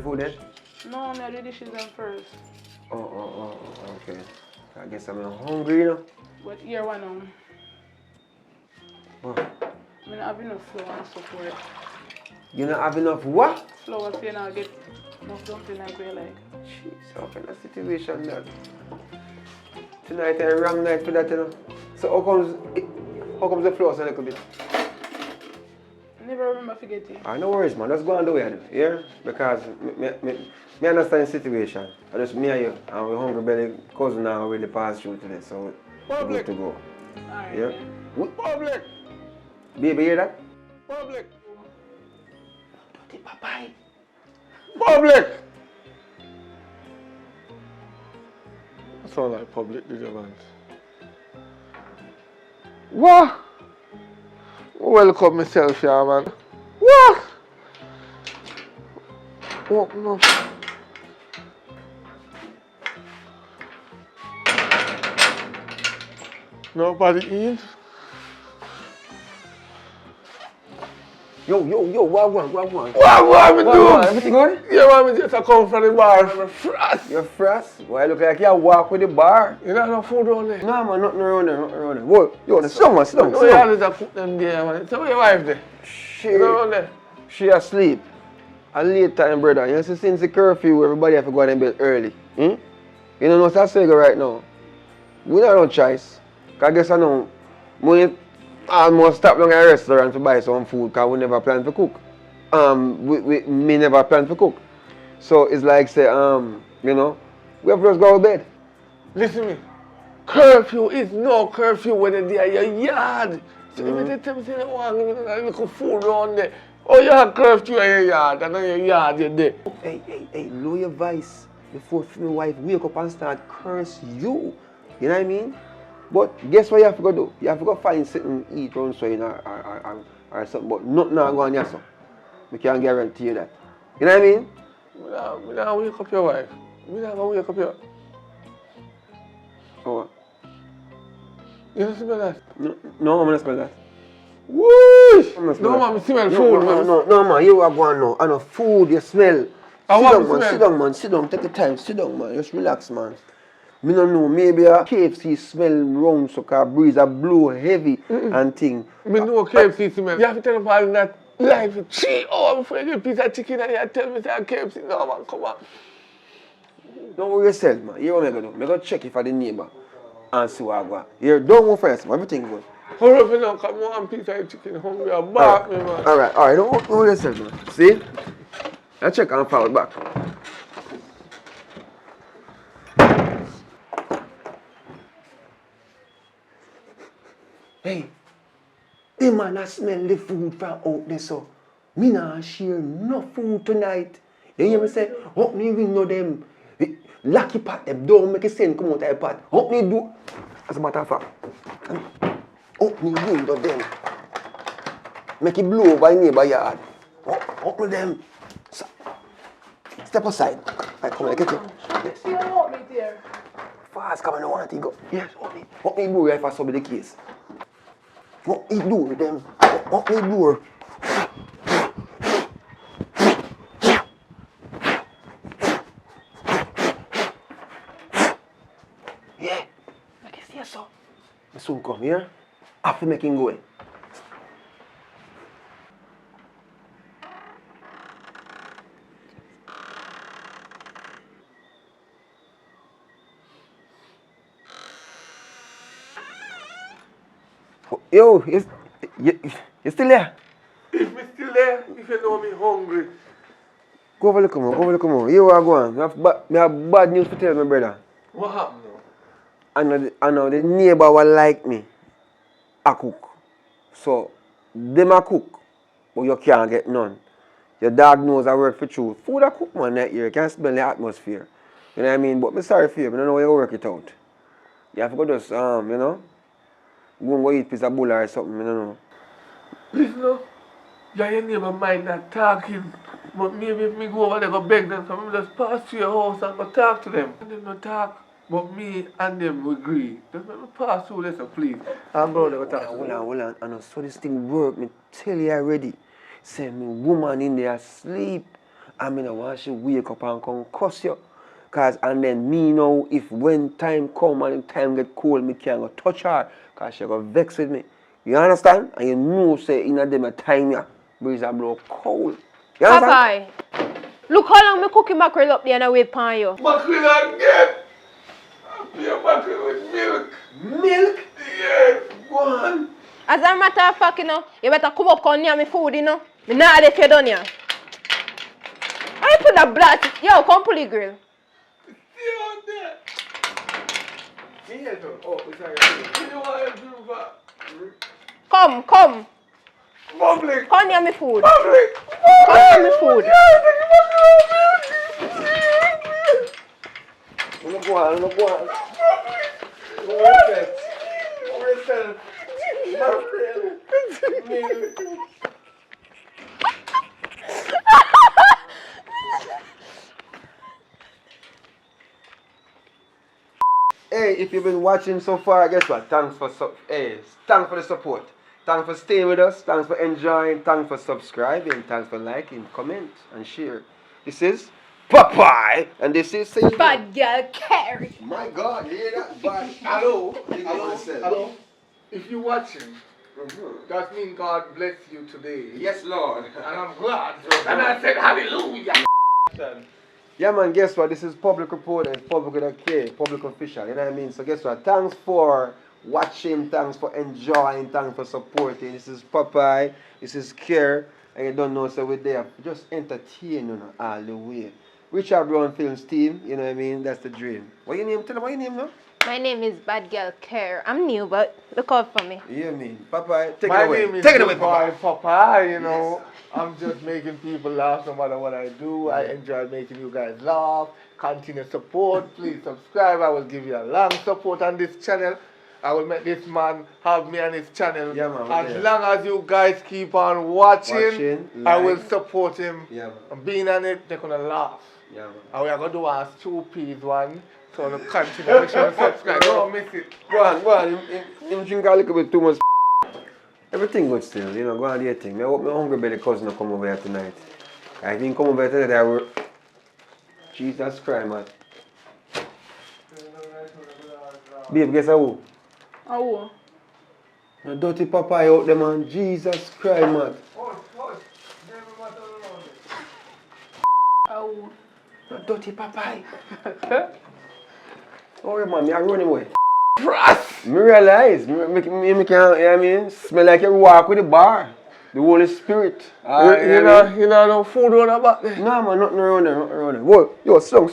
prepare food then? No, I do dishes them first. Oh, okay. I guess I'm hungry, you know. But here one now. Oh. I don't have enough flour and stuff for it. You don't have enough what? Flour so you not get enough dumpling like we like. Jeez, how kind of situation that? Tonight a wrong night for that, you know. So how comes the flour so a little bit? I never remember forgetting. No worries, man. Just go on the way, yeah? Because me understand the situation. I just me and you, and we hungry belly cousin now already passed through today, so we're good to go. Alright. Yeah? Public! Baby, hear that? Public! Dirty papai. Public! That sound like public, did you, man? What? Welcome myself here, man. What? What? No. Nobody in? Yo, what one? What me do? Everything good? Yeah, man, me just come from the bar. I'm frost. You're frost? Why look like you walk with the bar? You don't have no food around there? No, man, nothing around there. Whoa, yo, sit down. No, you have to cook them there, man. So where your wife there? You know around there? She asleep. A late time, brother. You see, since the curfew, everybody have to go in bed early. You know what's that saying right now? We don't have no choice. Because I guess I know, we almost stop down at a restaurant to buy some food because we never plan to cook. Me never plan to cook. So it's like say, you know, we have to just go to bed. Listen to me. Curfew is no curfew when they're at your yard. So if they tell me say they want a little food around there, oh, you have curfew at your yard, and on your yard you're there. Hey, lower your voice before my wife wake up and start curse you. You know what I mean? But guess what you have to go do? You have to go find something to eat around so you know, or something, but nothing not going on here. I can't guarantee you that. You know what I mean? We don't wake up your wife. We don't go wake up your... Oh, what? You don't smell that? No, I'm not smell that. Whoosh! No, man, I smell food. No, man, you are going now. I know food, you smell. Sit down, man. Sit down, take your time. Sit down, man. Just relax, man. Me don't know, maybe a KFC smell wrong, so car breeze a blow heavy and thing. Me know KFC smell. You have to tell them all that life for 3 hours before you get a piece of chicken and you tell me say KFC. No, man, come on. Don't worry yourself, man. Hear what I'm going to do. I'm going to check if I the neighbor and see what I got. Here, don't go first, man. Everything good. Hurry up now, come on, one piece of chicken hungry and bark me, man. Alright, don't worry yourself, man. See? I check and forward back. Hey, the man a smell the food from out there, so me nah share no food tonight. You hear me say, help me window them, lucky pot them, don't make a sense come out of the pot. Help me do, as a matter of fact, help me window them, make it blow over neighbor yard. Help me them. Step aside. I come and get you. Yes. You don't want me there. Fast, come on, I want to go. Yes, help me do if I solve the case. What me do with them? What me do? Yeah. I can see so. I soon come here. After making go. Yo, you still there? If me still there, if you know me hungry. Go over look on. You are going. I have bad news to tell my brother. What happened now? I know the neighbor will like me. I cook. So, them a cook, but you can't get none. Your dog knows I work for truth. Food I cook, man, that year. You can't smell the atmosphere. You know what I mean? But I'm sorry for you. I don't know how you work it out. You have to go just, you know, go and go eat a piece of bull or something, I don't know. Listen now, your neighbor might not talking, but maybe if me go over there go beg them, so I just pass through your house and go talk to them. And them not talk, but me and them will agree. Just let me pass through this, please. I'm going to go talk to them. Hold on. I know so this thing work. Me tell you already. Say me woman in there asleep I mean, I want she wake up and come cuss you. Cause, and then me know if when time come and time get cold, me can't go touch her. Cause she go vex with me. You understand? And you know, say, in a them a time, yeah, breeze a blow cold. You understand? Popeye, look how long me cooking mackerel up there and I wait upon you. Mackerel again. I'll be a mackerel with milk. Milk? Yes. Go on. As a matter of fact, you know, you better come up on near me food, you know. Me not let you done here. I put a blast. Yo, come pull the grill. Stay out there. Me here too. Oh, sorry. You know what I do for? Come, come. Public. Come near me food. Public. Come near me food. Go on. No respect. No respect. Mackerel. Milk. Hey, if you've been watching so far, guess what? Thanks for thanks for the support. Thanks for staying with us. Thanks for enjoying. Thanks for subscribing. Thanks for liking, comment, and share. This is Popeye, and this is Bad girl, carry. My God, you hear that? Bad. Hello. If you're watching, that means God bless you today. Yes, Lord. And I'm glad. And I said hallelujah. Yeah, man, guess what? This is public report and public with a K, public official, you know what I mean? So guess what? Thanks for watching, thanks for enjoying, thanks for supporting. This is Popeye, this is Care, and you don't know, so we're there. Just entertain, you know, all the way. Richard Brown Films team, you know what I mean? That's the dream. What your name? Tell them what your name now? My name is Bad Girl Care. I'm new, but look out for me. Yeah, me. Popeye, take My it away. name is Take it away, Popeye. Popeye, you know. I'm just making people laugh no matter what I do. I enjoy making you guys laugh. Continue support. Please subscribe. I will give you a long support on this channel. I will make this man have me on his channel. Yeah, man, as long as you guys keep on watching, I will like. support him. Yeah, man. And being on it, they're gonna laugh. Yeah, man. And we are gonna do a 2 P's one. So to continue, make sure you subscribe. Don't miss it. Go on. Him drink a little bit too much. Everything good still, you know, go on do your thing. I hope my hungry belly cousin will come over here tonight. I think come over here tonight, I will... Jesus Christ, man. Babe, guess who? Oh. No dirty Popeye out there, man. Jesus Christ, man. Oh. No dirty Popeye. Oh, man, I run away. Trust! Me realize, me can, you know what I mean? Smell like you walk with the bar. The Holy Spirit. You know, no food on the back there. No, man, nothing around there, Whoa, yo, slow.